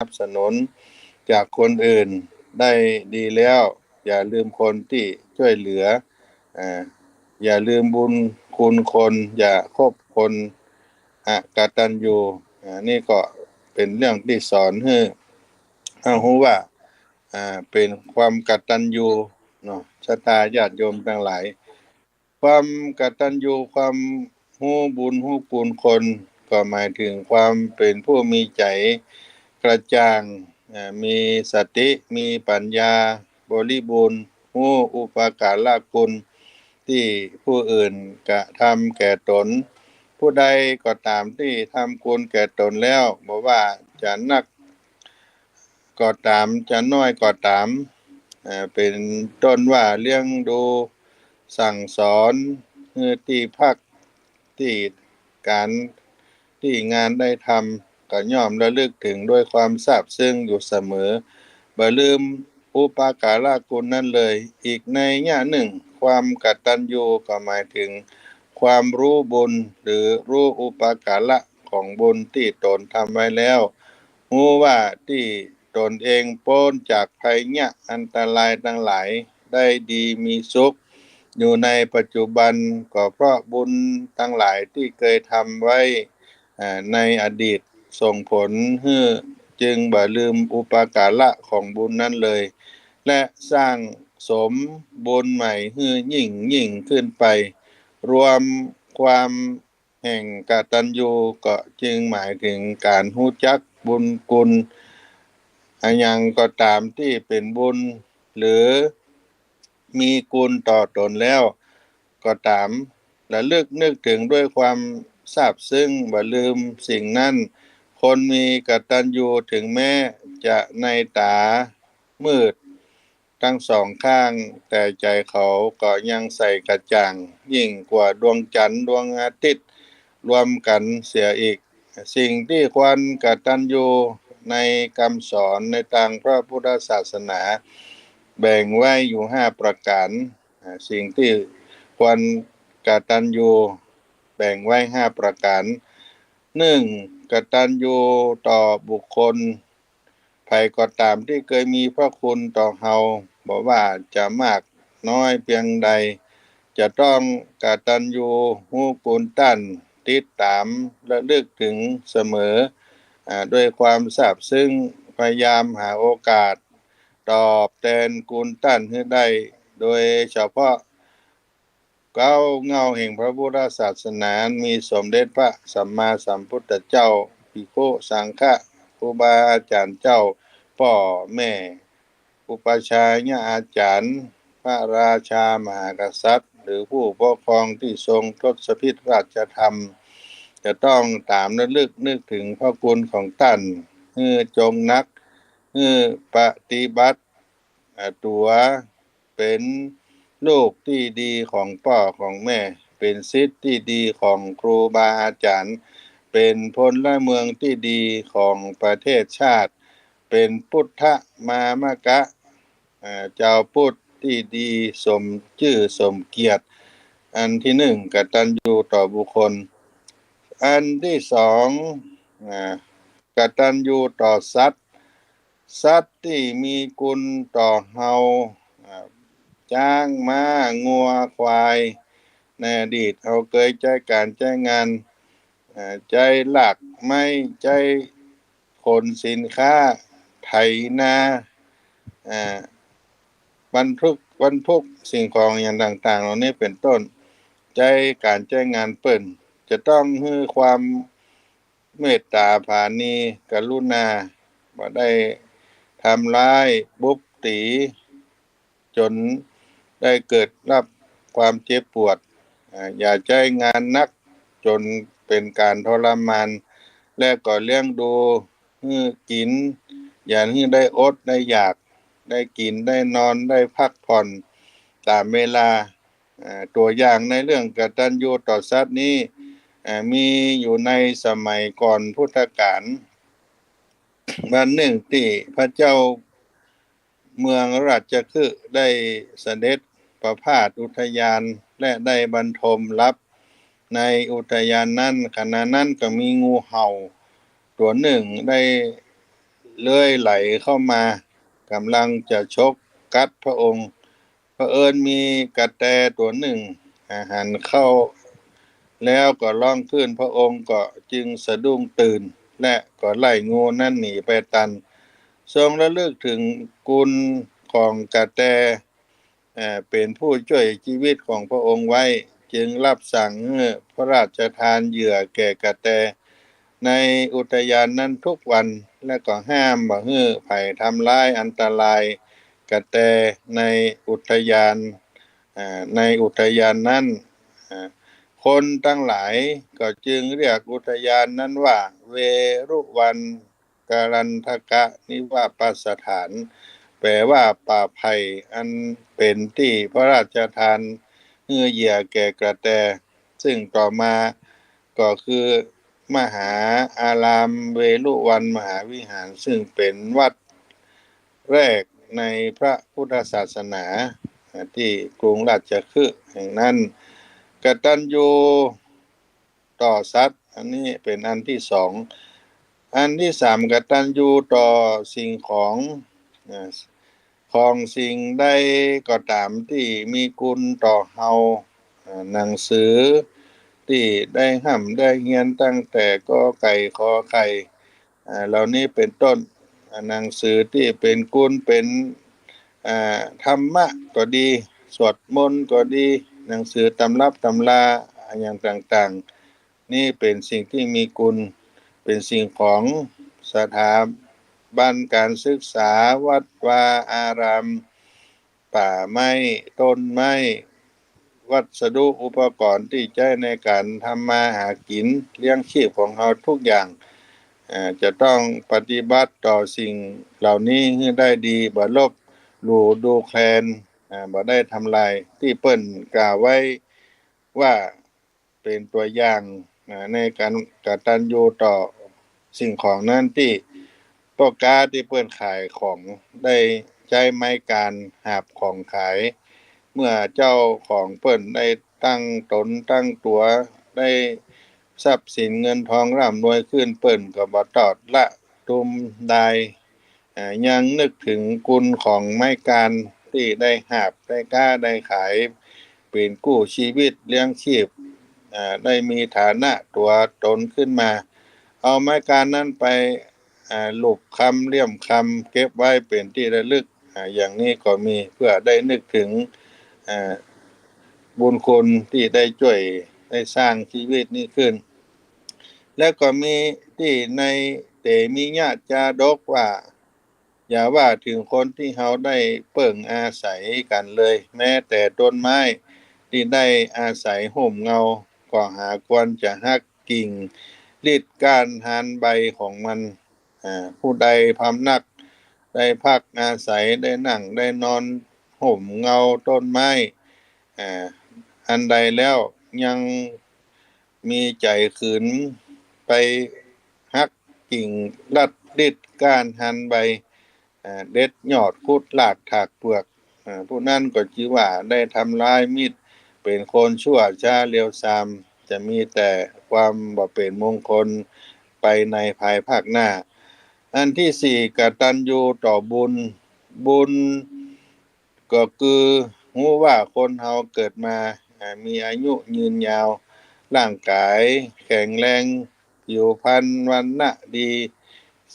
บสนุนจากคนอื่นได้ดีแล้วอย่าลืมคนที่ช่วยเหลืออย่าลืมบุญคุณคนอย่าคบคนกตัญญูนี่ก็เป็นเรื่องที่สอนให้รู้ว่าเป็นความกตัญญูเนาะศรัทธาญาติโยมทั้งหลายความกตัญญูความรู้บุญรู้คุณคนก็หมายถึงความเป็นผู้มีใจกระจ่างมีสติมีปัญญาบริบูรณ์รู้อุปการะคุณที่ผู้อื่นกระทำแก่ตนผู้ใดก็ตามที่ทำคุณแก่ตนแล้วบอกว่าจะนักก็ตามจะน้อยก็ตามเป็นต้นว่าเรื่องดูสั่งสอนที่พักที่การที่งานได้ทำก็ย่อมระลึกถึงด้วยความซาบซึ้งอยู่เสมอบ่ลืมอุปการะคุณนั้นเลยอีกในแง่หนึ่งความกตัญญูก็หมายถึงความรู้บุญหรือรู้อุปการะของบุญที่ตนทำไว้แล้วรู้ว่าที่ตนเองพ้นจากภัยเนี่ยอันตรายทั้งหลายได้ดีมีสุขอยู่ในปัจจุบันก็เพราะบุญทั้งหลายที่เคยทำไว้ในอดีตส่งผลให้จึงบ่ลืมอุปการะของบุญนั้นเลยและสร้างสมบุญใหม่ให้ยิ่งขึ้นไปรวมความแห่งกตัญญูก็จึงหมายถึงการรู้จักบุญคุณอันยังก็ตามที่เป็นบุญหรือมีคุณต่อตนแล้วก็ตามและนึกถึงด้วยความซาบซึ้งบ่ลืมสิ่งนั้นคนมีกตัญญูถึงแม้จะในตามืดทั้งสองข้างแต่ใจเขาก็ยังใสกระจ่างยิ่งกว่าดวงจันทร์ดวงอาทิตย์รวมกันเสียอีกสิ่งที่ควรกตัญญูในคำสอนในทางพระพุทธศาสนาแบ่งไว้อยู่5ประการสิ่งที่ควรกตัญญูแบ่งไว้5ประการ1กตัญญูต่อบุคคลใครก็ตามที่เคยมีพระคุณต่อเฮาบอกว่าจะมากน้อยเพียงใดจะต้องกตัญญูรู้คุณท่านติดตามระลึกถึงเสมอด้วยความซาบซึ้งพยายามหาโอกาสตอบแทนคุณท่านให้ได้โดยเฉพาะเก้าเงาแห่งพระพุทธศาสนามีสมเด็จพระสัมมาสัมพุทธเจ้าภิกขุสังฆะครูบาอาจารย์เจ้าพ่อแม่อุปชฌาย์อาจารย์พระราชามหากษัตริย์หรือผู้ปกครองที่ทรงทศพิธราชธรรมจะต้องตามระลึกนึกถึงพระคุณของท่านจงนักปฏิบัติตัวเป็นลูกที่ดีของพ่อของแม่เป็นศิษย์ที่ดีของครูบาอาจารย์เป็นพลเมืองที่ดีของประเทศชาติเป็นพุทธมามกะเจ้าพุทธที่ดีสมชื่อสมเกียรติอันที่1กตัญญูต่อบุคคลอันที่2กตัญญูต่อสัตว์ที่มีคุณต่อเฮาจ้างม้างัวควายในอดีตเฮาเคยใช้การใช้งานใจหลักไม่ใจขนสินค้าไถนาบรรทุกสิ่งของอย่างต่างๆเหล่านี้เป็นต้นใจการใช้งานเปิ้นจะต้องให้ความเมตตาปราณีกรุณาบ่ได้ทำร้ายบุบตีจนได้เกิดรับความเจ็บปวดอย่าใช้งานนักจนเป็นการทรมานและก็เลี้ยงดูให้กินอย่าให้ได้อดได้อยากได้กินได้นอนได้พักผ่อนตามเวลาตัวอย่างในเรื่องกตัญญูต่อสัตว์นี้มีอยู่ในสมัยก่อนพุทธกาลวันหนึ่งที่พระเจ้าเมืองราชคฤห์ได้เสด็จประพาสอุทยานและได้บรรทมรับในอุทยานนั้นขณะนั้นก็มีงูเห่าตัวหนึ่งได้ เลื่อยไหลเข้ามากำลังจะชกกัดพระองค์เผอิญมีกระแตตัวหนึ่งหันเข้าแล้วก็ร้องขึ้นพระองค์ก็จึงสะดุ้งตื่นและก็ไล่งูนั่นหนีไปทันทรงระลึกถึงกุลของกระแตเป็นผู้ช่วยชีวิตของพระองค์ไว้จึงรับสั่งให้พระราชทานเหยื่อแก่กระแตในอุทยานนั้นทุกวันและก็ห้ามบ่ให้ไผทำร้ายอันตรายกระแตในอุทยานนั้นคนทั้งหลายก็จึงเรียกอุทยานนั้นว่าเวรุวันการันทกะนิวาปสถานแปลว่าป่าไผ่อันเป็นที่พระราชทานเงื่อเหยื่อแก่กระแตซึ่งต่อมาก็คือมหาอารามเวรุวันมหาวิหารซึ่งเป็นวัดแรกในพระพุทธศาสนาที่กรุงราชคฤห์แห่งนั้นกตัญญูต่อสัตว์อันนี้เป็นอันที่สองอันที่สามกตัญญูต่อสิ่งของสิ่งใดก็ตามที่มีคุณต่อเฮาหนังสือที่ได้ห้ำได้เรียนตั้งแต่กอไก่ขอไข่เหล่านี้เป็นต้นหนังสือที่เป็นกุลเป็นธรรมะก็ดีสวดมนต์ก็ดีหนังสือตำรับตำราอย่างต่างๆนี่เป็นสิ่งที่มีคุณเป็นสิ่งของสถาบันการศึกษาวัดวาอารามป่าไม้ต้นไม้วัสดุอุปกรณ์ที่ใช้ในการทำมาหากินเลี้ยงชีพของเราทุกอย่างจะต้องปฏิบัติต่อสิ่งเหล่านี้ให้ได้ดีบ่ลบหลู่ดูแคลนบ่ได้ทำลายที่เปิ้นกล่าวไว้ว่าเป็นตัวอย่างในการกตัญญูต่อสิ่งของนั้นที่พ่อค้าที่เปิ้นขายของได้ใช้ไม้การหาบของขายเมื่อเจ้าของเปิ้นได้ตั้งตนตั้งตัวได้ทรัพย์สินเงินทองร่ำรวยขึ้นเปิ้นก็บ่ตอดละตุมได้ยังนึกถึงคุณของไม้การที่ได้หาบได้กล้าได้ขายเป็นกู้ชีวิตเลี้ยงชีพได้มีฐานะตัวตนขึ้นมาเอาไม้การนั้นไปลูกคำเลี่ยมคำเก็บไว้เป็นที่ระลึกอย่างนี้ก็มีเพื่อได้นึกถึงบุญคุณที่ได้ช่วยได้สร้างชีวิตนี้ขึ้นแล้วก็มีที่ในเตมีญาติจาดกว่าอย่าว่าถึงคนที่เฮาได้เปิ่งอาศัยกันเลยแม้แต่ต้นไม้ที่ได้อาศัยห่มเงาก็หาควรจะหักกิ่งรีดก้านหานใบของมันผู้ใดพำนักได้พักอาศัยได้นั่งได้นอนห่มเงาต้นไม้อันใดแล้วยังมีใจขืนไปหักกิ่งลัดดิดก้านหันใบเด็ดยอดคุดลากถากเปลือกผู้นั้นก็ชื่อว่าได้ทำร้ายมิตรเป็นคนชั่วช้าเร็วซามจะมีแต่ความบ่เป็นมงคลไปในภายภาคหน้าอันที่สี่กตัญญูต่อบุญก็คือรู้ว่าคนเฮาเกิดมามีอายุยืนยาวร่างกายแข็งแรงผิวพรรณวรรณะดี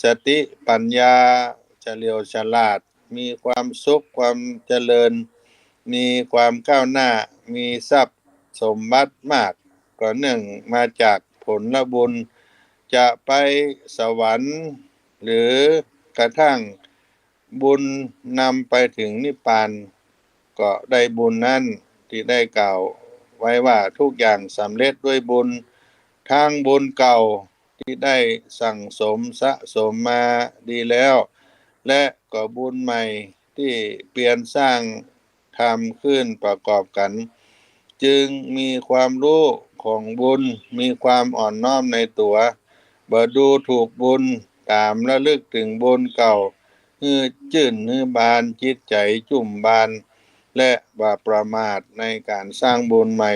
สติปัญญาเฉลียวฉลาดมีความสุขความเจริญมีความก้าวหน้ามีทรัพย์สมบัติมากก็เนื่องมาจากผลบุญจะไปสวรรค์หรือกระทั่งบุญนำไปถึงนิพพานก็ได้บุญนั้นที่ได้กล่าวไว้ว่าทุกอย่างสำเร็จด้วยบุญทั้งบุญเก่าที่ได้สั่งสมสะสมมาดีแล้วและก็บุญใหม่ที่เปลี่ยนสร้างทำขึ้นประกอบกันจึงมีความรู้ของบุญมีความอ่อนน้อมในตัวบ่ดูถูกบุญตามระลึกถึงบุญเก่าฮือจื่นฮือบานจิตใจจุ่มบานและบ่ประมาทในการสร้างบุญใหม่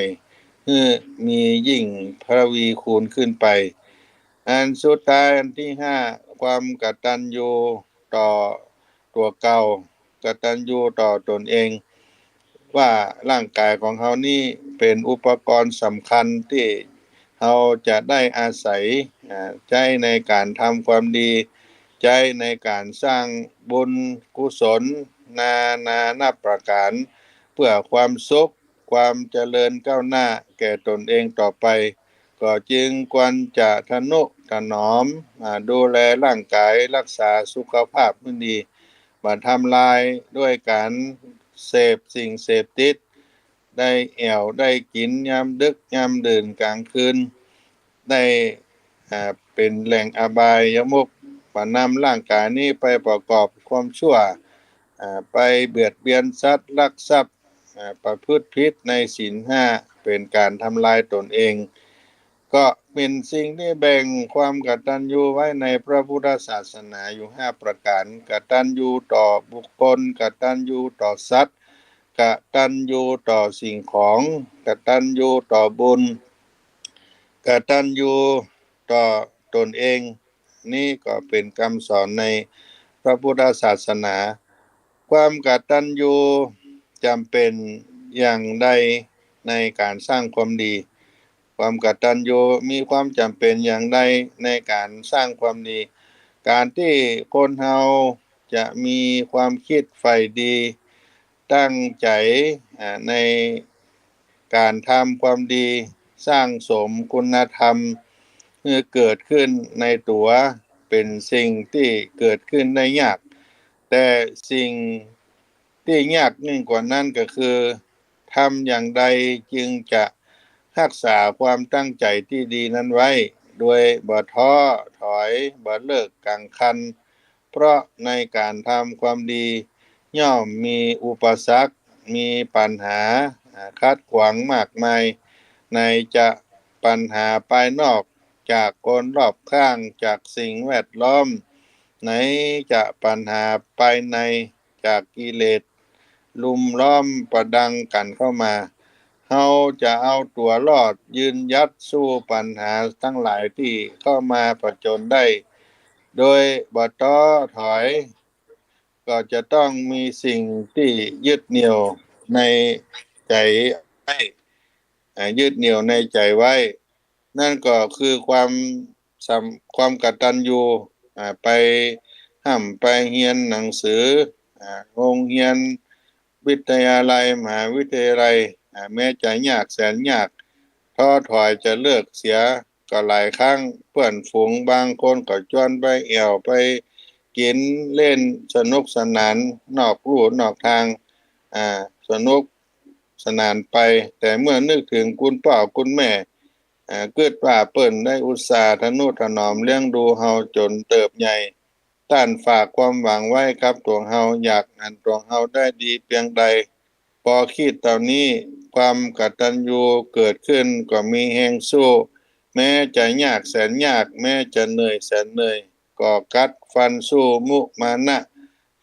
ฮือมียิ่งพระวีคูณขึ้นไปอันสุดท้ายอันที่ห้าความกตัญญู ต่อตัวเก่ากตัญญูต่อตนเองว่าร่างกายของเขานี่เป็นอุปกรณ์สำคัญที่เราจะได้อาศัยใช้ในการทำความดีใช้ในการสร้างบุญกุศลนานับประการเพื่อความสุขความเจริญก้าวหน้าแก่ตนเองต่อไปก็จึงควรจะทนุถนอมดูแลร่างกายรักษาสุขภาพให้ดีมาทำลายด้วยการเสพสิ่งเสพติดได้แอวได้กินยามดึกยามดื่นกลางคืนได้เป็นแหล่งอบายมุขปนำร่างกายนี้ไปประกอบความชั่วไปเบียดเบียนสัตว์ลักทรัพย์ประพฤติผิดในศีลห้าเป็นการทำลายตนเองก็เป็นสิ่งที่แบ่งความกตัญญูไว้ในพระพุทธศาสนาอยู่5ประการกตัญญูต่อบุคคลกตัญญูต่อสัตว์กตัญญูต่อสิ่งของกตัญญูต่อบุญกตัญญูต่อตนเองนี่ก็เป็นคำสอนในพระพุทธศาสนาความกตัญญูจำเป็นอย่างใดในการสร้างความดีความกตัญญูมีความจำเป็นอย่างใดในการสร้างความดีการที่คนเฮาจะมีความคิดใฝ่ดีตั้งใจในการทำความดีสร้างสมคุณธรรมเมื่อเกิดขึ้นในตัวเป็นสิ่งที่เกิดขึ้นได้ยากแต่สิ่งที่ยากยิ่งกว่านั้นก็คือทำอย่างใดจึงจะรักษาความตั้งใจที่ดีนั้นไว้โดยบ่ท้อถอยบ่เลิกกังคันเพราะในการทำความดีย่อมมีอุปสรรคมีปัญหาขัดขวางมากมายในจะปัญหาภายนอกจากคนรอบข้างจากสิ่งแวดล้อมไหนจะปัญหาภายในจากกิเลสลุมล้อมประดังกันเข้ามาเฮาจะเอาตัวรอดยืนยัดสู้ปัญหาทั้งหลายที่เข้ามาผจญได้โดยบ่ท้อถอยก็จะต้องมีสิ่งที่ยึดเหนี่ยวในใจไว้ยึดเหนี่ยวในใจไว้นั่นก็คือความกตัญญูไปห้ำไปเรียนหนังสือโรงเรียนวิทยาลัยมหาวิทยาลัยแม้จะยากแสนยากท้อถอยจะเลิกเสียก็หลายครั้งเพื่อนฝูงบางคนก็ชวนไปแอวไปกินเล่นสนุกสนานนอกลู่นอกทางสนุกสนานไปแต่เมื่อนึกถึงคุณพ่อคุณแม่เกิดว่าเปิ้นได้อุตส่าห์ทนุถนอมเลี้ยงดูเฮาจนเติบใหญ่ต้านฝากความหวังไว้ครับตัวเฮาอยากอันตัวเฮาได้ดีเพียงใดพอคิดตอนนี้ความกตัญญูเกิดขึ้นก็มีแรงสู้แม้จะยากแสนยากแม้จะเหนื่อยแสนเหนื่อยก็กัดฟันสู้มุมานะ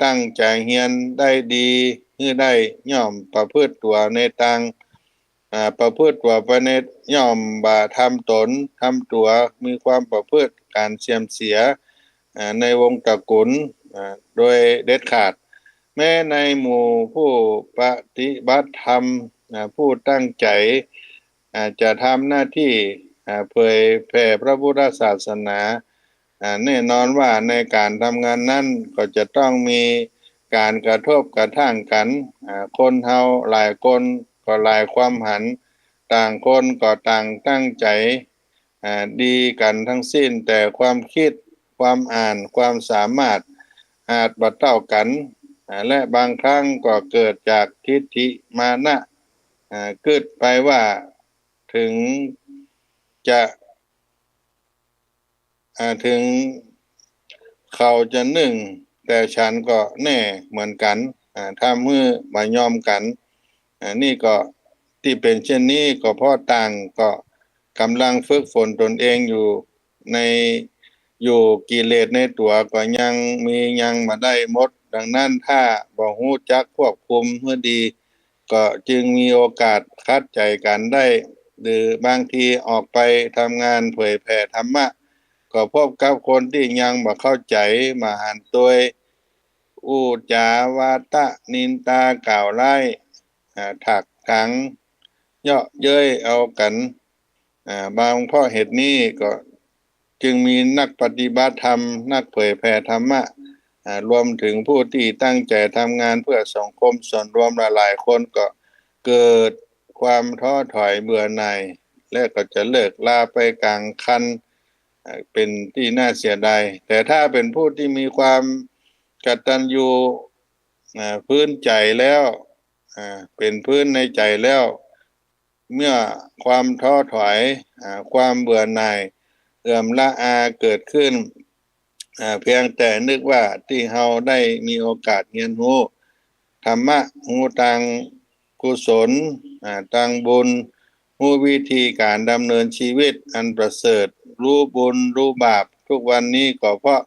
ตั้งใจเรียนได้ดีให้ได้ย่อมประพฤติตัวในทางประพฤติตัวไปในย่อมบ่าทำตนทำตัวมีความประพฤติการเสียมเสียในวงตระกูลโดยเด็ดขาดแม้ในหมู่ผู้ปฏิบัติธรรมผู้ตั้งใจจะทำหน้าที่เผยแผ่พระพุทธศาสนาแน่นอนว่าในการทำงานนั้นก็จะต้องมีการกระทบกระทั่งกันคนเฮาหลายคนก็หลายความหันต่างคนก็ต่างตั้งใจดีกันทั้งสิ้นแต่ความคิดความอ่านความสามารถอาจบ่เท่ากันและบางครั้งก็เกิดจากทิฏฐิมานะเกิดไปว่าถึงจะถึงเขาจะหนึ่งแต่ฉันก็แน่เหมือนกันถ้ามือมายอมกันนี่ก็ที่เป็นเช่นนี้ก็เพราะต่างก็กำลังฝึกฝนตนเองอยู่ในอยู่กิเลสในตัวก็ยังมาได้หมดดังนั้นถ้าบ่ฮู้จักควบคุมเมื่อดีก็จึงมีโอกาสคัดใจกันได้หรือบางทีออกไปทำงานเผยแผ่ธรรมะก็พบกับคนที่ยังบ่เข้าใจมาหันตัว อูจาวาตะนินตากล่าวไล่ถักถังเยาะเย้ยเอากันบางเพราะเหตุนี้ก็จึงมีนักปฏิบัติธรรมนักเผยแผ่ธรรมะรวมถึงผู้ที่ตั้งใจทำงานเพื่อสังคมส่วนรวมหลายๆคนก็เกิดความท้อถอยเบื่อหน่ายและก็จะเลิกลาไปกลางคันเป็นที่น่าเสียดายแต่ถ้าเป็นผู้ที่มีความกตัญญูพื้นใจแล้วเป็นพื้นในใจแล้วเมื่อความท้อถอยความเบื่อหน่ายเอื่อมละอาเกิดขึ้นเพียงแต่นึกว่าที่เฮาได้มีโอกาสเรียนรู้ธรรมะรู้ทางกุศลทางบุญรู้วิธีการดำเนินชีวิตอันประเสริฐรู้บุญรู้บาปทุกวันนี้ก็เพราะ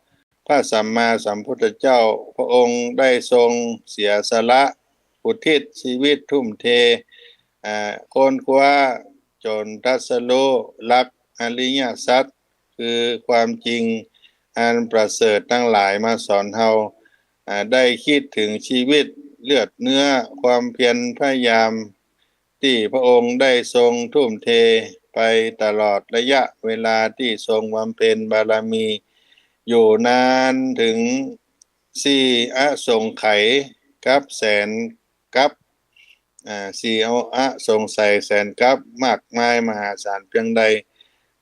พระสัมมาสัมพุทธเจ้าพระองค์ได้ทรงเสียสละอุทิศชีวิตทุ่มเทค้นคว้าจนตรัสรู้หลักอริยสัจคือความจริงอันประเสริฐทั้งหลายมาสอนเฮาได้คิดถึงชีวิตเลือดเนื้อความเพียรพยายามที่พระองค์ได้ทรงทุ่มเทไปตลอดระยะเวลาที่ทรงบำเพ็ญบารมีอยู่นานถึงสี่อสงไขยกับแสนกับสี่สงสัยแสนกับมากมายมหาศาลเพียงใด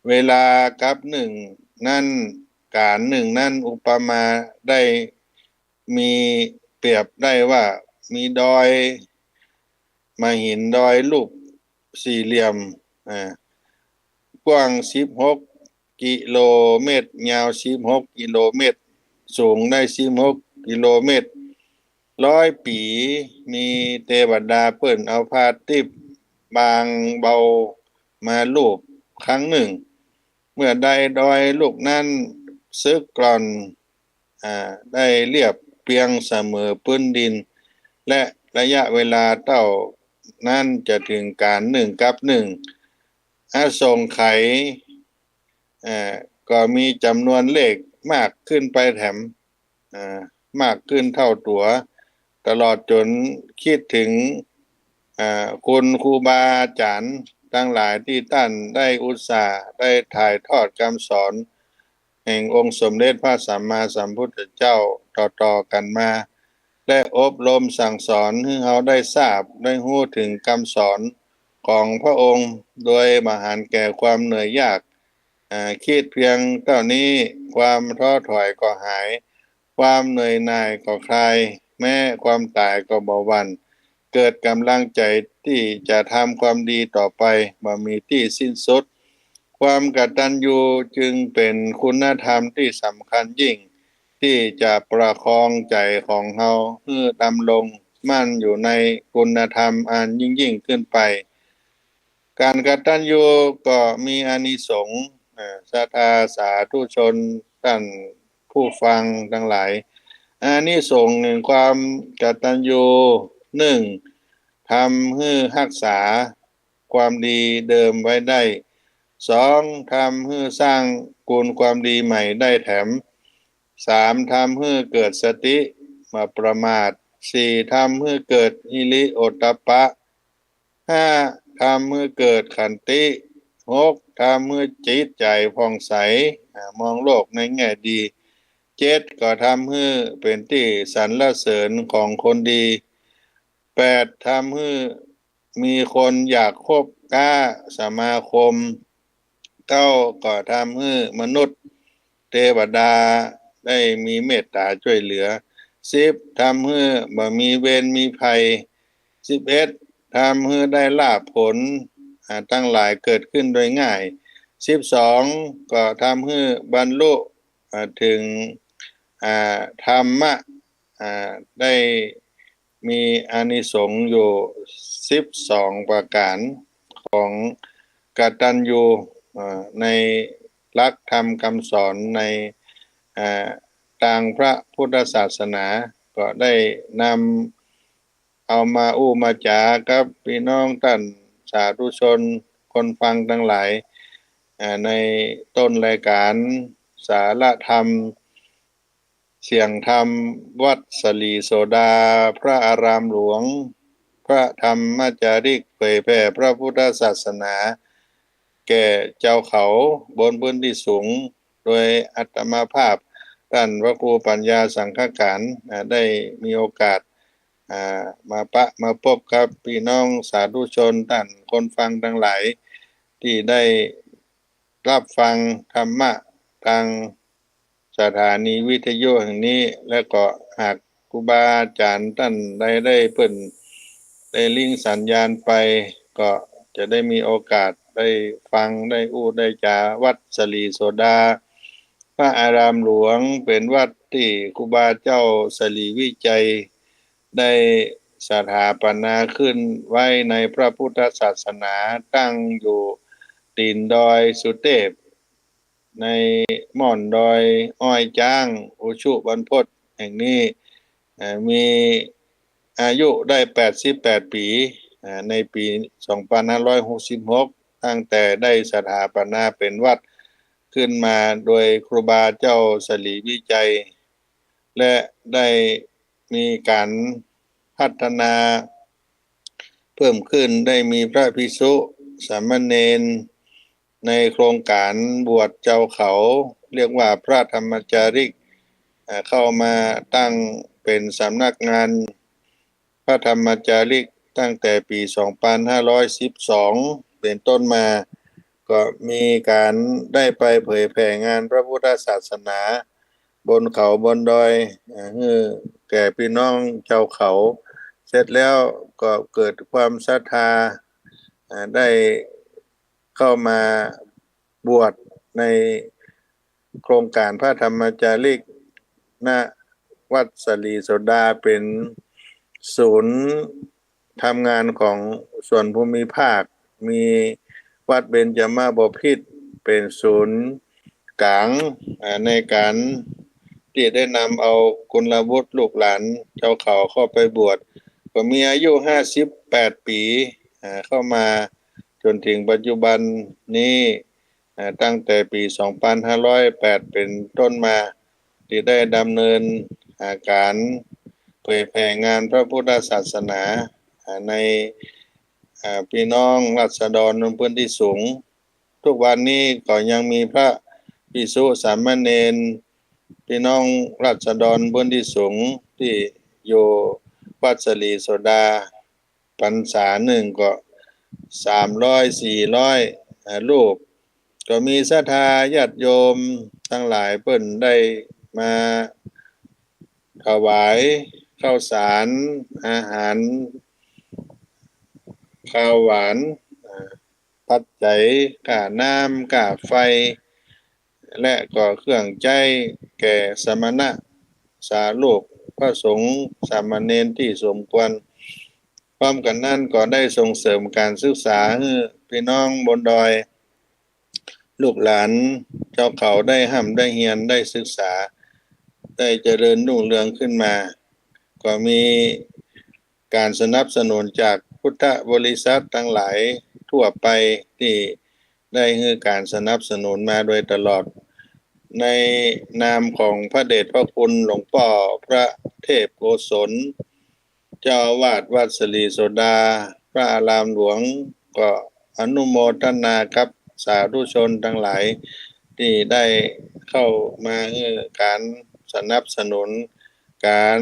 เวลากับหนึ่งนั่นการหนึ่งนั่นอุปมาได้มีเปรียบได้ว่ามีดอยมาหินดอยลูกสี่เหลี่ยมกว้าง16กิโลเมตรยาว16กิโลเมตรสูงได้16กิโลเมตร100 ปีมีเทวดาเปิ้นเอาผ้าติบบางเบามาลูบครั้งหนึ่งเมื่อใดดอยลูกนั้นซึกกร่อนได้เรียบเพียงเสมอพื้นดินและระยะเวลาเท่านั้นจะถึงการ1 กับ 1สงไขยก็มีจำนวนเลขมากขึ้นไปแถมมากขึ้นเท่าตัวตลอดจนคิดถึงคุณครูบาอาจารย์ทั้งหลายที่ท่านได้อุตส่าห์ได้ถ่ายทอดคำสอนแห่งองค์สมเด็จพระสัมมาสัมพุทธเจ้าต่อๆกันมาและอบรมสั่งสอนให้เราได้ทราบได้รู้ถึงคำสอนของพระองค์โดยมหันต์แก่ความเหนื่อยยากคิดเพียงเท่านี้ความท้อถอยก็หายความเหนื่อยหน่ายก็คลายแม้ความตายก็เบาหวั่นเกิดกำลังใจที่จะทำความดีต่อไปบ่มีที่สิ้นสุดความกตัญญูจึงเป็นคุณธรรมที่สำคัญยิ่งที่จะประคองใจของเราให้ดำรงมั่นอยู่ในคุณธรรมอันยิ่งขึ้นไปการกตัญญูก็มีอานิสงส์ศรัทธาสาธุชนท่านผู้ฟังทั้งหลายอานิสงส์หนึ่งความกตัญญูหนึ่งทำให้รักษาความดีเดิมไว้ได้สองทำให้สร้างกุลความดีใหม่ได้แถมสามทำให้เกิดสติมาประมาทสี่ทำให้เกิดหิริโอตตัปปะห้าทำให้เกิดขันติ6ทำให้จิตใจผ่องใสมองโลกในแง่ดี7ก็ทำให้เป็นที่สรรเสริญของคนดี8ทำให้มีคนอยากคบค้าสมาคม9ก็ทำให้มนุษย์เทวดาได้มีเมตตาช่วยเหลือ10ทำให้บ่มีเวรมีภัย11ทำให้ได้ลาภผลตั้งหลายเกิดขึ้นโดยง่าย12ก็ทำให้บรรลุถึงธรรมะได้มีอานิสงส์อยู่12ประการของกตัญญูในหลักธรรมคำสอนในทางพระพุทธศาสนาก็ได้นำเอามามาจากับพี่น้องท่านสาธุชนคนฟังทั้งหลายในต้นรายการสารธรรม เสียงธรรมวัดสลีโสดาพระอารามหลวงพระธรรมจาริกเผยแผ่พระพุทธศาสนาแก่เจ้าเขาบนพื้นที่สูงโดยอัตมาภาพท่านพระครูปัญญาสังฆการได้มีโอกาสมาพบกับพี่น้องสาธุชนท่านคนฟังทั้งหลายที่ได้รับฟังธรรมะทางสถานีวิทยุแห่งนี้และก็หากครูบาอาจารย์ท่านใดได้เพิ่นได้ลิงก์สัญญาณไปก็จะได้มีโอกาสได้ฟังได้อู้ได้จาวัดสลีโสดาพระอารามหลวงเป็นวัดที่ครูบาเจ้าสลีวิจัยได้สถาปนาขึ้นไว้ในพระพุทธศาสนาตั้งอยู่ตีนดอยสุเทพในม่อนดอยอ้อยจ้างอุชุบรรพตแห่งนี้มีอายุได้88ปีในปี2566ตั้งแต่ได้สถาปนาเป็นวัดขึ้นมาโดยครูบาเจ้าสลีวิจัยและได้มีการพัฒนาเพิ่มขึ้นได้มีพระภิกษุสามเณรในโครงการบวชเจ้าเขาเรียกว่าพระธรรมจาริกเข้ามาตั้งเป็นสำนักงานพระธรรมจาริกตั้งแต่ปี2512เป็นต้นมาก็มีการได้ไปเผยแผ่งานพระพุทธศาสนาบนเขาบนดอยแก่พี่น้องชาวเขาเสร็จแล้วก็เกิดความศรัทธาได้เข้ามาบวชในโครงการพระธรรมจาริกณวัดสลีโสดาเป็นศูนย์ทำงานของส่วนภูมิภาคมีวัดเบญจมาบพิตรเป็นศูนย์กลางในการที่ได้นำเอากุลวุฒิลูกหลานเจ้าเขาเข้าไปบวชก็มีอายุ58ปีเข้ามาจนถึงปัจจุบันนี้ตั้งแต่ปี2508เป็นต้นมาที่ได้ดำเนินการเผยแผ่งานพระพุทธศาสนาในพี่น้องราษฎรในพื้นที่สูงทุกวันนี้ก็ยังมีพระภิกษุสามเณรพี่น้องราษฎรพื้นที่สูงที่อยู่วัดสลีโสดาพรรษาหนึ่งก็300-400รูปก็มีศรัทธาญาติโยมทั้งหลายเพิ่นได้มาถวายข้าวสารอาหารข้าวหวานปัจจัยค่าน้ำค่าไฟและก็เครื่องใจแก่สมณะสาลูกพระสงฆ์สามเณรที่สมควรพร้อมกันนั้นก็ได้ส่งเสริมการศึกษาให้พี่น้องบนดอยลูกหลานเจ้าเขาได้ห่ำได้เฮียนได้ศึกษาได้เจริญรุ่งเรืองขึ้นมาก็มีการสนับสนุนจากพุทธบริษัททั้งหลายทั่วไปที่ได้ให้การสนับสนุนมาโดยตลอดในนามของพระเดชพระคุณหลวงพ่อพระเทพโกศลเจ้าอาวาสวัดสลีโสดาพระอารามหลวงก็อนุโมทนากับสาธุชนทั้งหลายที่ได้เข้ามาให้การสนับสนุนการ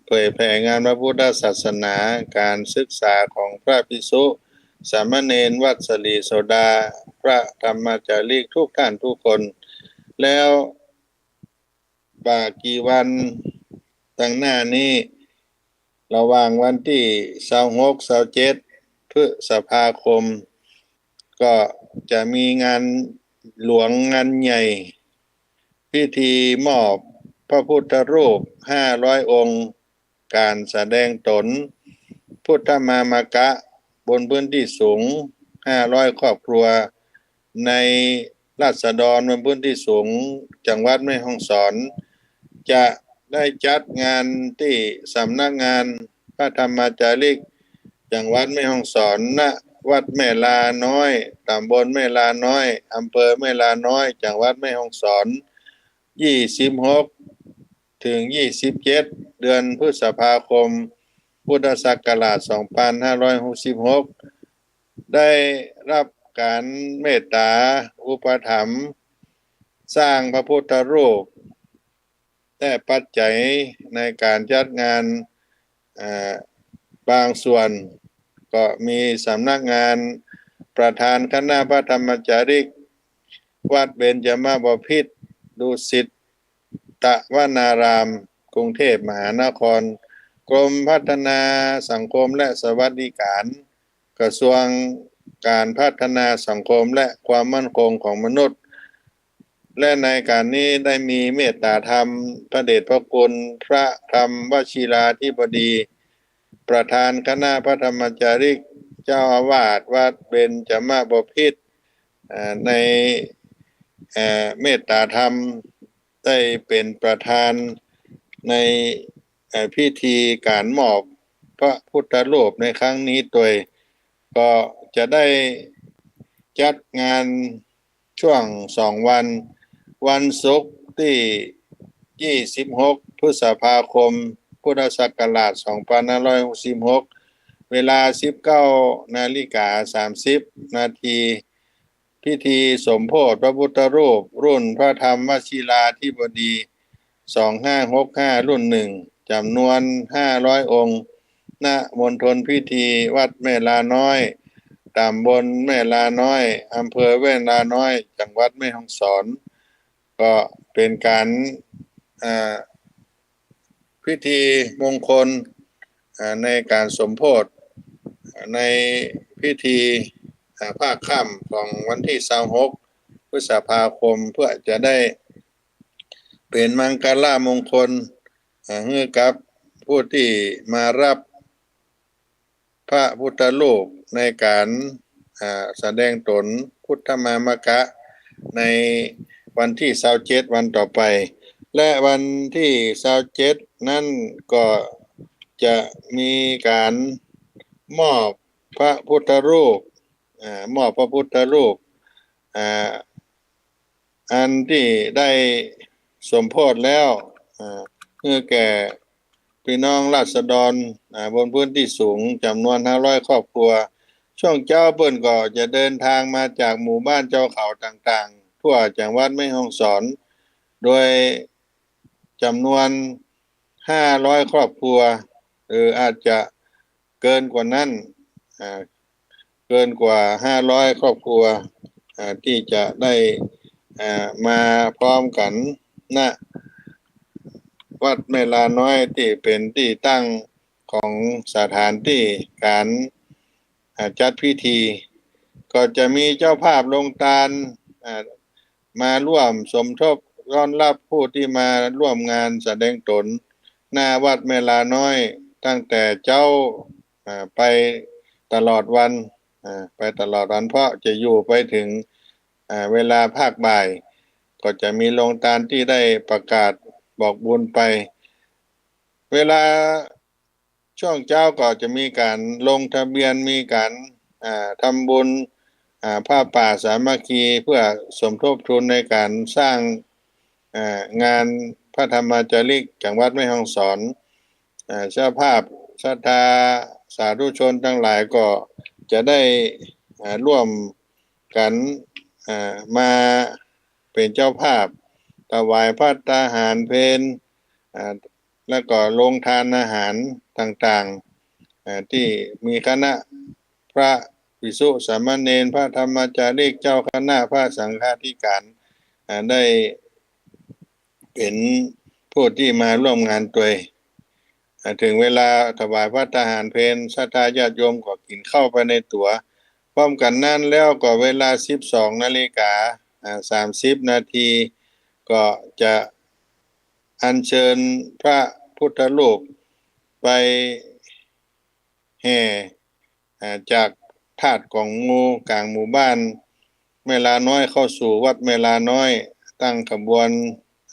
เผยแผ่งานพระพุทธศาสนาการศึกษาของพระภิกษุสามเณรวัดสลีโสดาพระธรรมจาริกทุกท่านทุกคนแล้วบากี่วันตั้งหน้านี้ระหว่างวันที่26-27พฤษภาคมก็จะมีงานหลวงงานใหญ่พิธีมอบพระพุทธรูป500องค์การแสดงตนพุทธมามกะบนพื้นที่สูง500ครอบครัวในราษฎรบนพื้นที่สูงจังหวัดแม่ฮ่องสอนจะได้จัดงานที่สำนักงานพระธรรมจาริกจังหวัดแม่ฮ่องสอนณวัดแม่ลาน้อยตำบลแม่ลาน้อยอำเภอแม่ลาน้อยจังหวัดแม่ฮ่องสอน26 ถึง27เดือนพฤษภาคมพุทธศักราช2566ได้รับการเมตตาอุปถัมภ์สร้างพระพุทธรูปและปัจจัยในการจัดงานบางส่วนก็มีสำนักงานประธานคณะพระธรรมจาริกวัดเบญจมาบพิตรดุสิตวนารามกรุงเทพมหานครกรมพัฒนาสังคมและสวัสดิการกระทรวงการพัฒนาสังคมและความมั่นคงของมนุษย์และในการนี้ได้มีเมตตาธรรมพระเดชพระคุณพระธรรมวชิราธิบดีประธานคณะพระธรรมจาริกเจ้าอาวาสวัดเบญจมาบพิตรในเมตตาธรรมได้เป็นประธานในพิธีการมอบพระพุทธรูปในครั้งนี้โดยก็จะได้จัดงานช่วง2 วันวันศุกร์ที่26พฤษภาคมพุทธศักราช2566เวลา 19:30 นาทีพิธีสมโภชพระพุทธรูปรุ่นพระธรรมวชิราธิบดี2565รุ่น1จำนวน500องค์ณมณฑลพิธีวัดแม่ลาน้อยตำบลแม่ลาน้อยอำเภอแม่ลาน้อยจังหวัดแม่ฮ่องสอนก็เป็นการพิธีมงคลในการสมโภชในพิธีภาคค่ำของวันที่26พฤษภาคมเพื่อจะได้เป็นมังคลามงคลให้กับผู้ที่มารับพระพุทธรูปในการแสดงตนพุทธมามกะในวันที่27วันต่อไปและวันที่27นั้นก็จะมีการมอบพระพุทธรูปมอบพระพุทธรูปอันที่ได้สมโภชแล้วเพื่อแก่พี่น้องราษฎรบนพื้นที่สูงจำนวน500ครอบครัวช่วงเจ้าเปิ้นก็จะเดินทางมาจากหมู่บ้านเจ้าเขาต่างๆทั่วจังหวัดแม่ฮ่องสอนโดยจำนวน500ครอบครัวหรืออาจจะเกินกว่านั้นเกินกว่า500ครอบครัวที่จะได้มาพร้อมกันณวัดแม่ลาน้อยที่เป็นที่ตั้งของสถานที่การจัดพิธีก็จะมีเจ้าภาพลงตาลมาร่วมสมทบต้อนรับผู้ที่มาร่วมงานแสดงตนหน้าวัดแม่ลาน้อยตั้งแต่เจ้าไปตลอดวันเพราะจะอยู่ไปถึงเวลาภาคบ่ายก็จะมีลงตาลที่ได้ประกาศบอกบุญไปเวลาช่วงเจ้าก็จะมีการลงทะเบียนมีการทำบุญผ้าป่าสามัคคีเพื่อสมทบทุนในการสร้างงานพระธรรมจาริกจังหวัดแม่ฮ่องสอนเจ้าภาพศรัทธาสาธุชนทั้งหลายก็จะได้ร่วมกันมาเป็นเจ้าภาพถวายภัตตาหารเพลแล้วก็ลงทานอาหารต่างๆที่มีคณะพระภิกษุสามเณรพระธรรมจาริกเจ้าคณะพระสังฆาธิการได้เป็นผู้ที่มาร่วมงานตัวถึงเวลาถวายพระทหารเพลศรัทธาญาติโยมก็กินเข้าไปในตั๋วพร้อมกันนั้นแล้วก็เวลา 12:30 นาทีก็จะอัญเชิญพระพุทธรูปไปแห่จากธาตุของงูกลางหมู่บ้านแม่ลาน้อยเข้าสู่วัดแม่ลาน้อยตั้งขบวน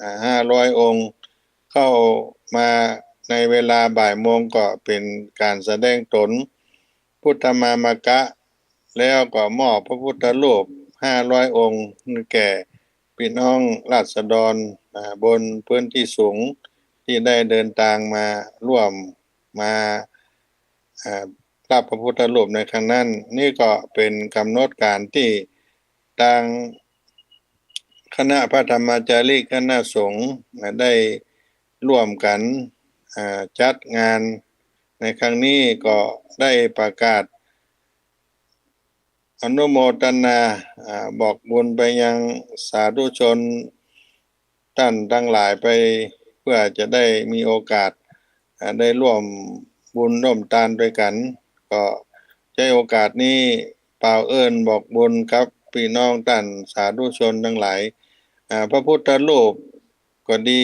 500องค์เข้ามาในเวลาบ่ายโมงก็เป็นการแสดงตนพุทธมามกะแล้วก็มอบพระพุทธรูป500องค์แก่พี่น้องราษฎรบนพื้นที่สูง ที่ได้เดินทางมาร่วมมารับพระพุทธรูปในครั้งนั้นนี่ก็เป็นกำหนดการที่ทางคณะพระธรรมจารีคณะสงฆ์ได้ร่วมกันจัดงานในครั้งนี้ก็ได้ประกาศอนุโมทนาบอกบุญไปยังสาธุชนท่านทั้งหลายไปเพื่อจะได้มีโอกาสได้ร่วมบุญร่วมทานด้วยกันก็ใช้โอกาสนี้เป่าเอิ้นบอกบุญครับพี่น้องท่านสาธุชนทั้งหลายพระพุทธรูปก็ดี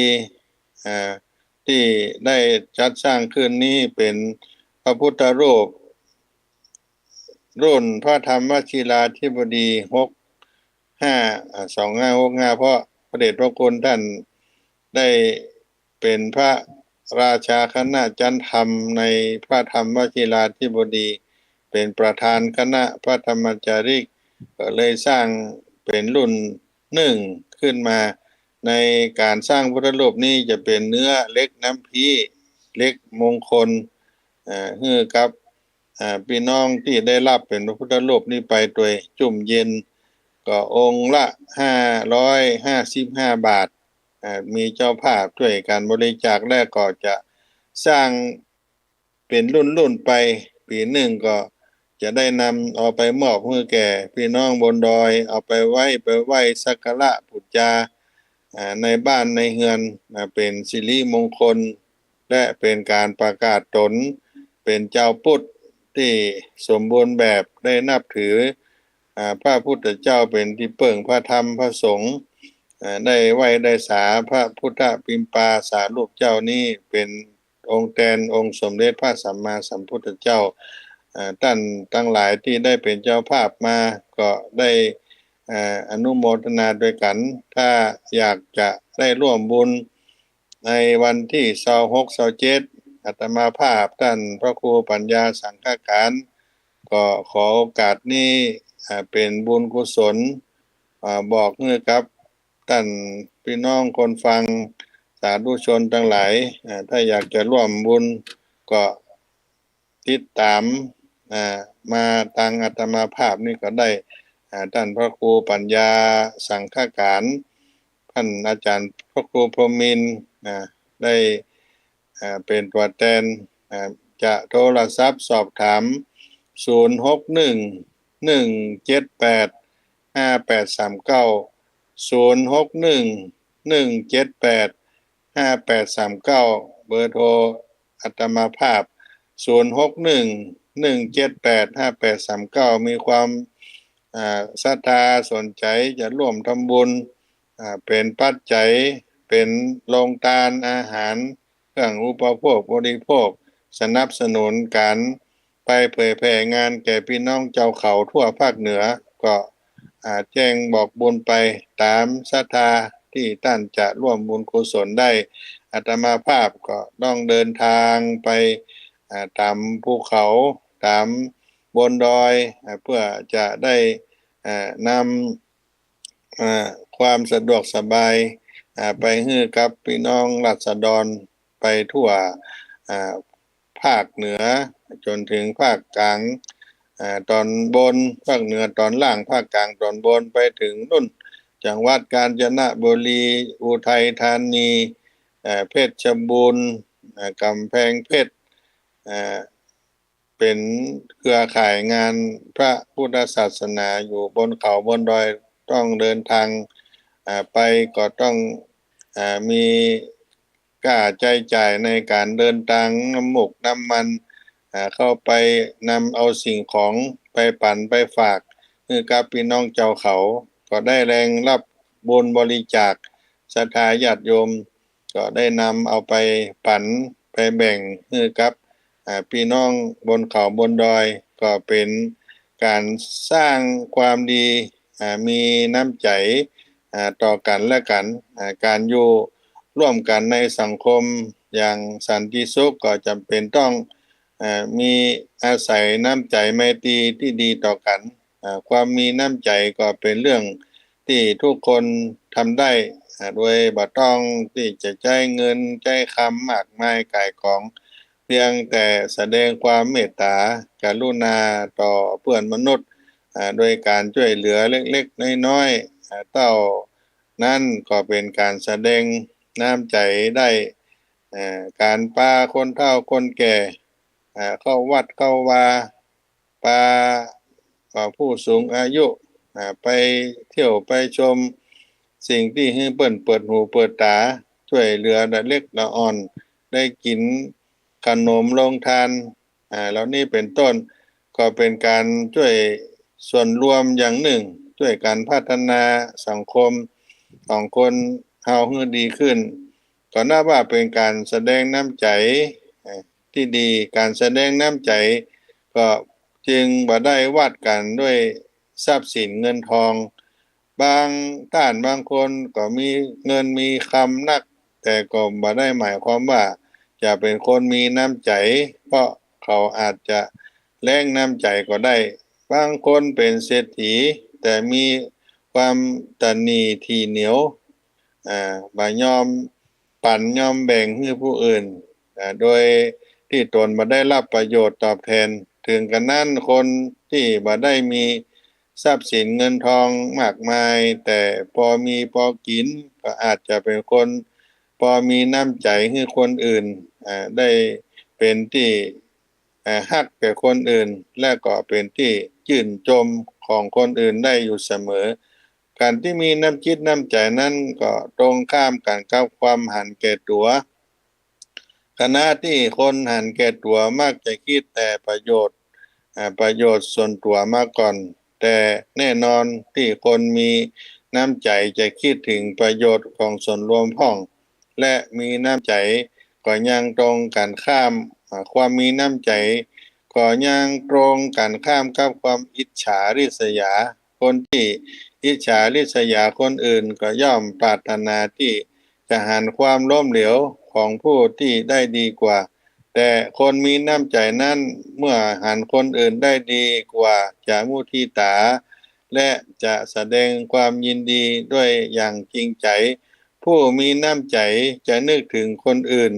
ที่ได้จัดสร้างขึ้นนี้เป็นพระพุทธรูปรุ่นพระธรรมวชิราธิบดี2525เพราะพระเดชพระคุณท่านได้เป็นพระราชาคณะจันทรรมในพระธรรมวชิราธิบดีเป็นประธานคณะพระธรรมจาริกก็เลยสร้างเป็นรุ่นหนึ่งขึ้นมาในการสร้างพุทธรูปนี้จะเป็นเนื้อเล็กน้ำพีเล็กมงคลฮือกับพี่น้องที่ได้รับเป็นพระพุทธรูปนี้ไปโดยจุ่มเย็นก็องค์ละ555 บาทมีเจ้าภาพด้วยการบริจาคแรกก็จะสร้างเป็นรุ่นไปปีหนึ่งก็จะได้นำเอาไปมอบให้แก่พี่น้องบนดอยเอาไปไหว้สักการะบูชาในบ้านในเฮือนเป็นสิริมงคลและเป็นการประกาศตนเป็นเจ้าพุทธที่สมบูรณ์แบบได้นับถือพระพุทธเจ้าเป็นที่เปิ่งพระธรรมพระสงฆ์ได้ไหว้ได้สาพระพุทธปิมปาสารูปเจ้านี้เป็นองค์แทนองค์สมเด็จพระสัมมาสัมพุทธเจ้าท่านทั้งหลายที่ได้เป็นเจ้าภาพมาก็ได้อนุโมทนาด้วยกัน ถ้าอยากจะได้ร่วมบุญในวันที่26-27อาตมาภาพท่านพระครูปัญญาสังฆการก็ขอโอกาสนี้เป็นบุญกุศลบอกเงื่อครับท่านพี่น้องคนฟังสาธุชนทั้งหลายถ้าอยากจะร่วมบุญก็ติดตามมาทางอาตมาภาพนี่ก็ได้ท่านพระครูปัญญาสังฆการท่านอาจารย์พระครูพรหมินทร์ได้เป็นตัวแทนจะโทรศัพท์สอบถาม061-178-5839 061-178-5839เบอร์โทรอาตมาภาพ061-178-5839มีความศรัทธาสนใจจะร่วมทำบุญเป็นปัจจัยเป็นโรงทานอาหารเครื่องอุปโภคบริโภคสนับสนุนการไปเผยแผ่งานแก่พี่น้องเจ้าเขาทั่วภาคเหนือก็แจ้งบอกบุญไปตามศรัทธาที่ท่านจะร่วมบุญกุศลได้อาตมาภาพก็ต้องเดินทางไปตามภูเขาตามบนดอยเพื่อจะได้นำความสะดวกสบายไปให้กับพี่น้องราษฎรไปทั่วภาคเหนือจนถึงภาคกลางตอนบนภาคเหนือตอนล่างภาคกลางตอนบนไปถึงนู่นจังหวัดกาญจนบุรีอุทัยธานีเพชรบูรณ์กำแพงเพชรเป็นเครือข่ายงานพระพุทธศาสนาอยู่บนเขาบนดอยต้องเดินทางไปก็ต้องมีค่าใช้จ่ายในการเดินทางน้ำมูกน้ำมันเข้าไปนำเอาสิ่งของไปปั่นไปฝากคือกับพี่น้องเจ้าเขาก็ได้แรงรับบุญบริจาคศรัทธาญาติโยมก็ได้นำเอาไปปั่นไปแบ่งคือกับพี่น้องบนเขาบนดอยก็เป็นการสร้างความดีมีน้ำใจต่อกันและกันการอยู่ร่วมกันในสังคมอย่างสันติสุขก็จำเป็นต้องมีอาศัยน้ำใจไมตรีที่ดีต่อกันความมีน้ำใจก็เป็นเรื่องที่ทุกคนทำได้ โดยบ่ต้องที่จะใช้เงินใช้คำมากมายก่ายของเพียงแต่แสดงความเมตตากรุณาต่อเพื่อนมนุษย์โดยการช่วยเหลือเล็กๆน้อยๆเต้านั่นก็เป็นการแสดงน้ำใจได้การพาคนเฒ่าคนแก่เข้าวัดเข้าวาพาผู้สูงอายุไปเที่ยวไปชมสิ่งที่ให้เปิ้นเปิดหูเปิดตาช่วยเหลือละเล็กละอ่อนได้กินขนมโรงทานแล้วนี่เป็นต้นก็เป็นการช่วยส่วนรวมอย่างหนึ่งช่วยการพัฒนาสังคมของคนเฮาให้ดีขึ้นก็น่าว่าเป็นการแสดงน้ำใจที่ดีการแสดงน้ำใจก็จึงบ่ได้วัดกันด้วยทรัพย์สินเงินทองบางท่านบางคนก็มีเงินมีคำนักแต่ก็บ่ได้หมายความว่าจะเป็นคนมีน้ำใจเพราะเขาอาจจะแลงน้ำใจก็ได้บางคนเป็นเศรษฐีแต่มีความตณีทีเหนียวบ่ยอมปันยอมแบ่งให้ผู้อื่นโดยที่ตนบ่ได้รับประโยชน์ตอบแทนถึงกันนั้นคนที่บ่ได้มีทรัพย์สินเงินทองมากมายแต่พอมีพอกินก็อาจจะเป็นคนพอมีน้ำใจให้คนอื่นได้เป็นที่ฮักแก่คนอื่นและก็เป็นที่ชื่นชมของคนอื่นได้อยู่เสมอการที่มีน้ำจิตน้ำใจนั้นก็ตรงข้ามกันกับความหันแก่ตัวขณะที่คนหันแก่ตัวมักจะคิดแต่ประโยชน์ส่วนตัวมาก่อนแต่แน่นอนที่คนมีน้ำใจจะคิดถึงประโยชน์ของส่วนรวมพ้องและมีน้ำใจก็ยังตรงกันข้ามความมีน้ำใจก็ยังตรงกันข้ามกับความอิจฉาริษยาคนที่อิจฉาริษยาคนอื่นก็ย่อมปรารถนาที่จะหันความล้มเหลวของผู้ที่ได้ดีกว่าแต่คนมีน้ำใจนั้นเมื่อหันคนอื่นได้ดีกว่าจะมุทิตาและจะแสดงความยินดีด้วยอย่างจริงใจผู้มีน้ำใจจะนึกถึงคนอื่น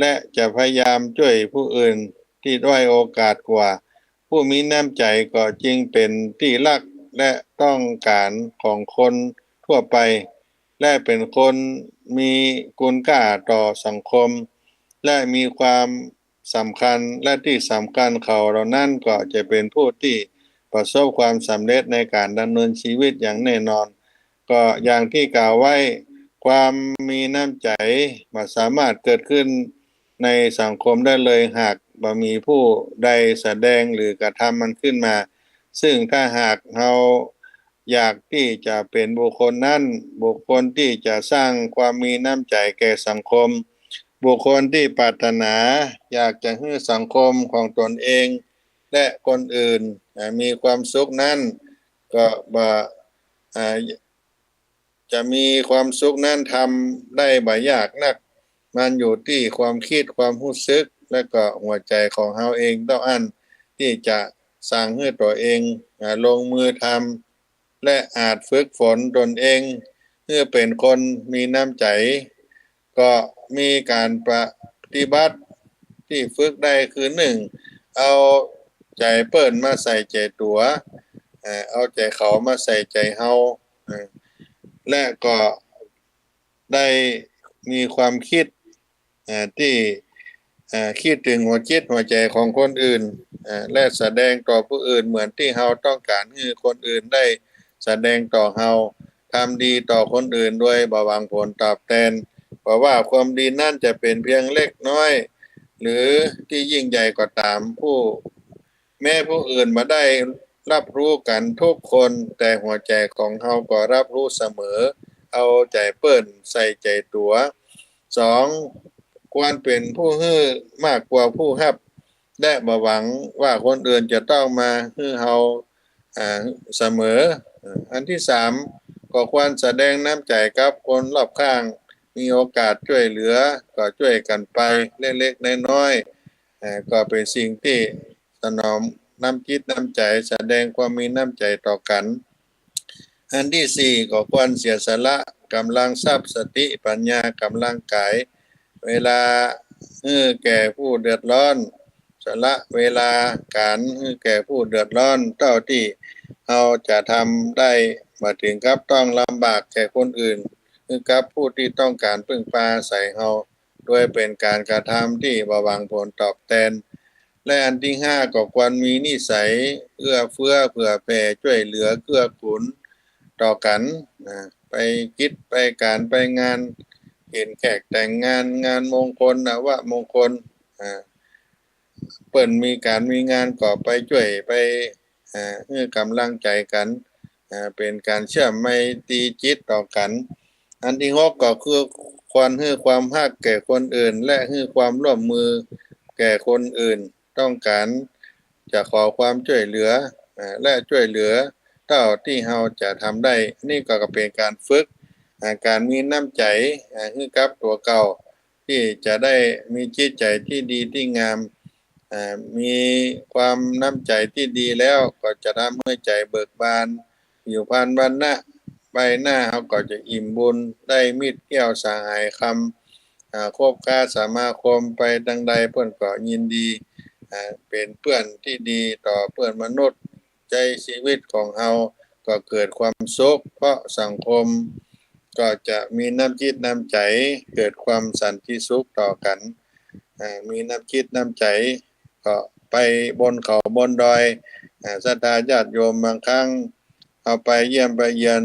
และจะพยายามช่วยผู้อื่นที่ด้อยโอกาสกว่าผู้มีน้ำใจก็จึงเป็นที่รักและต้องการของคนทั่วไปและเป็นคนมีคุณค่าต่อสังคมและมีความสำคัญและที่สำคัญเขาเหล่านั้นก็จะเป็นผู้ที่ประสบความสำเร็จในการดำเนินชีวิตอย่างแน่นอนก็อย่างที่กล่าวไว้ความมีน้ำใจบ่สามารถเกิดขึ้นในสังคมได้เลยหากบ่มีผู้ใดแสดงหรือกระทำมันขึ้นมาซึ่งถ้าหากเราอยากที่จะเป็นบุคคลนั้นบุคคลที่จะสร้างความมีน้ำใจแก่สังคมบุคคลที่ปรารถนาอยากจะให้สังคมของตนเองและคนอื่นมีความสุขนั้นก็บ่จะมีความสุขนั้นทำได้บ่ยากนักมันอยู่ที่ความคิดความรู้สึกและก็หัวใจของเฮาเองต้องอันที่จะสร้างให้ตัวเองลงมือทำและอาจฝึกฝนตนเองเพื่อเป็นคนมีน้ำใจก็มีการปฏิบัติที่ฝึกได้คือ1เอาใจเปิ้นมาใส่ใจตัวเอาใจเขามาใส่ใจเฮาและก็ได้มีความคิดที่คิดถึงหัวจิตหัวใจของคนอื่นและแสดงต่อผู้อื่นเหมือนที่เฮาต้องการให้คนอื่นได้แสดงต่อเฮาทำดีต่อคนอื่นด้วยบ่หวังผลตอบแทนเพราะว่าความดีนั่นจะเป็นเพียงเล็กน้อยหรือที่ยิ่งใหญ่ก็ตามแม้ผู้อื่นมาได้รับรู้กันทุกคนแต่หัวใจของเฮาก็รับรู้เสมอเอาใจเปิ้นใส่ใจตัว2ควรเป็นผู้ฮื้อมากกว่าผู้รับและบ่หวังว่าคนอื่นจะต้องมาฮื้อเฮาเสมออันที่3ก็ควรแสดงน้ำใจกับคนรอบข้างมีโอกาสช่วยเหลือก็ช่วยกันไปเล็กๆน้อยๆก็เป็นสิ่งที่สนองน้ำจิตน้ำใจแสดงความมีน้ำใจต่อกัน อันที่สี่ก็ควรเสียสละกำลังทรัพย์สติปัญญากำลังกายเวลาแก่ผู้เดือดร้อนสละเวลาการแก่ผู้เดือดร้อนเท่าที่เราจะทำได้มาถึงกับต้องลำบากแก่คนอื่นคือกับผู้ที่ต้องการพึ่งพาใส่เราด้วยเป็นการกระทำที่บ่หวังผลตอบแทนและอันที่ห้าก็ควรมีนิสัยเอื้อเฟื้อเผื่อแผ่ช่วยเหลือเกื้อกูลต่อกันนะไปกิจไปการไปงานเห็นแขกแต่งงานงานมงคลนะว่ามงคลเปิ้นมีการมีงานก็ไปช่วยไปให้กำลังใจกันเป็นการเชื่อมไมตรีจิตต่อกันอันที่หกก็คือควรให้ความฮักแก่คนอื่นและให้ความร่วมมือแก่คนอื่นต้องการจะขอความช่วยเหลือและช่วยเหลือเท่าที่เราจะทำได้นี่ก็เป็นการฝึกการมีน้ำใจให้กับตัวเก่าที่จะได้มีจิตใจที่ดีที่งามมีความน้ำใจที่ดีแล้วก็จะทำให้ใจเบิกบานอยู่พานวันนะใบหน้าเขาก็จะอิ่มบุญได้มิตรแก้วสหายคำคบค้าสมาคมไปดังใดเพื่อนก็ยินดีเป็นเพื่อนที่ดีต่อเพื่อนมนุษย์ใจชีวิตของเราก็เกิดความสุขเพราะสังคมก็จะมีน้ำจิตน้ำใจเกิดความสันติสุขต่อกันมีน้ำจิตน้ำใจก็ไปบนเขาบนดอยศรัทธาญาติโยมบางครั้งเอาไปเยี่ยมไปเยือน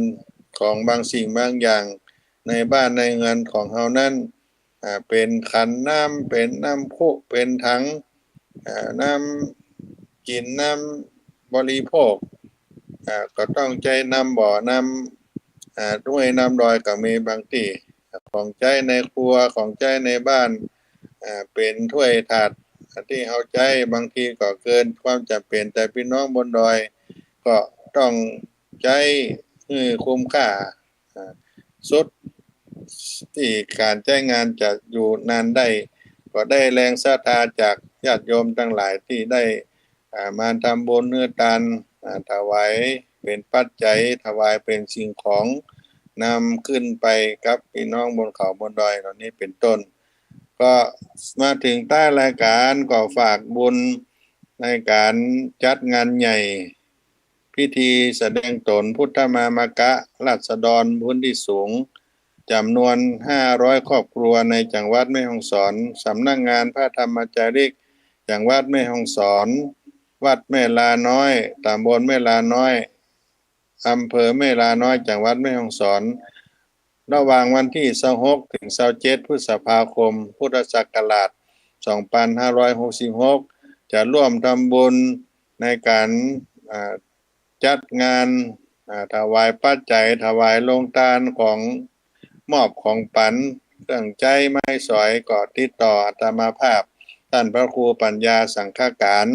ของบางสิ่งบางอย่างในบ้านในเงินของเฮานั้นเป็นขันน้ำเป็นน้ำพุเป็นถังน้ำกินน้ำบริโภคก็ต้องใจน้ำบ่อน้ำด้วยน้ำดอยก็มีบางที่ของใจในครัวของใจในบ้านเป็นถ้วยถาดที่เอาใจบางทีก็เกินความจำเป็นแต่พี่น้องบนดอยก็ต้องใจคุ้มค่าสุดที่การใช้งานจะอยู่นานได้ก็ได้แรงศรัทธาจากญาติโยมทั้งหลายที่ได้มาทำบุญเนื้อทานถวายเป็นปัจจัยถวายเป็นสิ่งของนำขึ้นไปกับพี่น้องบนเขาบนดอยเหล่านี้เป็นต้นก็มาถึงใต้รายการก็ฝากบุญในการจัดงานใหญ่พิธีแสดงตนพุทธมามกะราษฎรพื้นที่สูงจำนวน500ครอบครัวในจังหวัดแม่ฮ่องสอนสำนักงานพระธรรมจาริกจังหวัดแม่ฮ่องสอนวัดแม่ลาน้อยตำบลแม่ลาน้อยอำเภอแม่ลาน้อยจังหวัดแม่ฮ่องสอนระหว่างวันที่26ถึง27พฤษภาคมพุทธศักราช2566จะร่วมทำบุญในการจัดงานถวายปัจจัยถวายโลงทานของมอบของปันเครื่องใจไม้สอยก็ติดต่ออาตมาภาพท่านพระครูปัญญาสังฆการ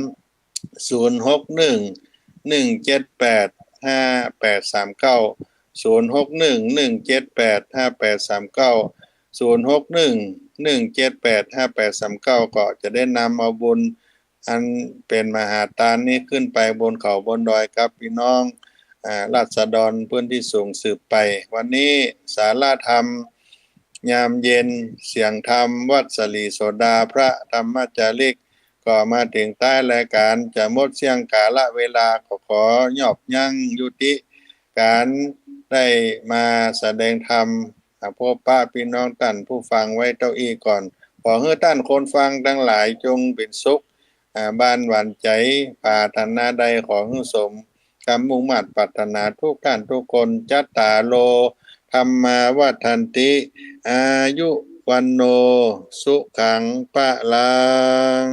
061-178-5839 061-178-5839 061-178-5839ก็จะได้นำเอาบุญอันเป็นมหาทานนี้ขึ้นไปบนเขาบนดอยกับพี่น้องราษฎรพื้นที่สูงสืบไปวันนี้ศาลาธรรมยามเย็นเสียงธรรมวัดสลีโสดาพระธรรมจาริกก็มาถึงใต้รายการจะหมดเสียงกาละเวลาขอยอบยั้งยุติการได้มาแสดงธรรมพบป้าพี่น้องท่านผู้ฟังไว้เต้าอี้ก่อนขอให้ท่านคนฟังทั้งหลายจงเป็นสุขบ้านหวานใจปรารถนาใดขอให้สมคำมุ่งมั่นปรารถนาทุกท่านทุกคนจัตตาโลธรรมาวัฏันติอายุวันโนสุขังพลัง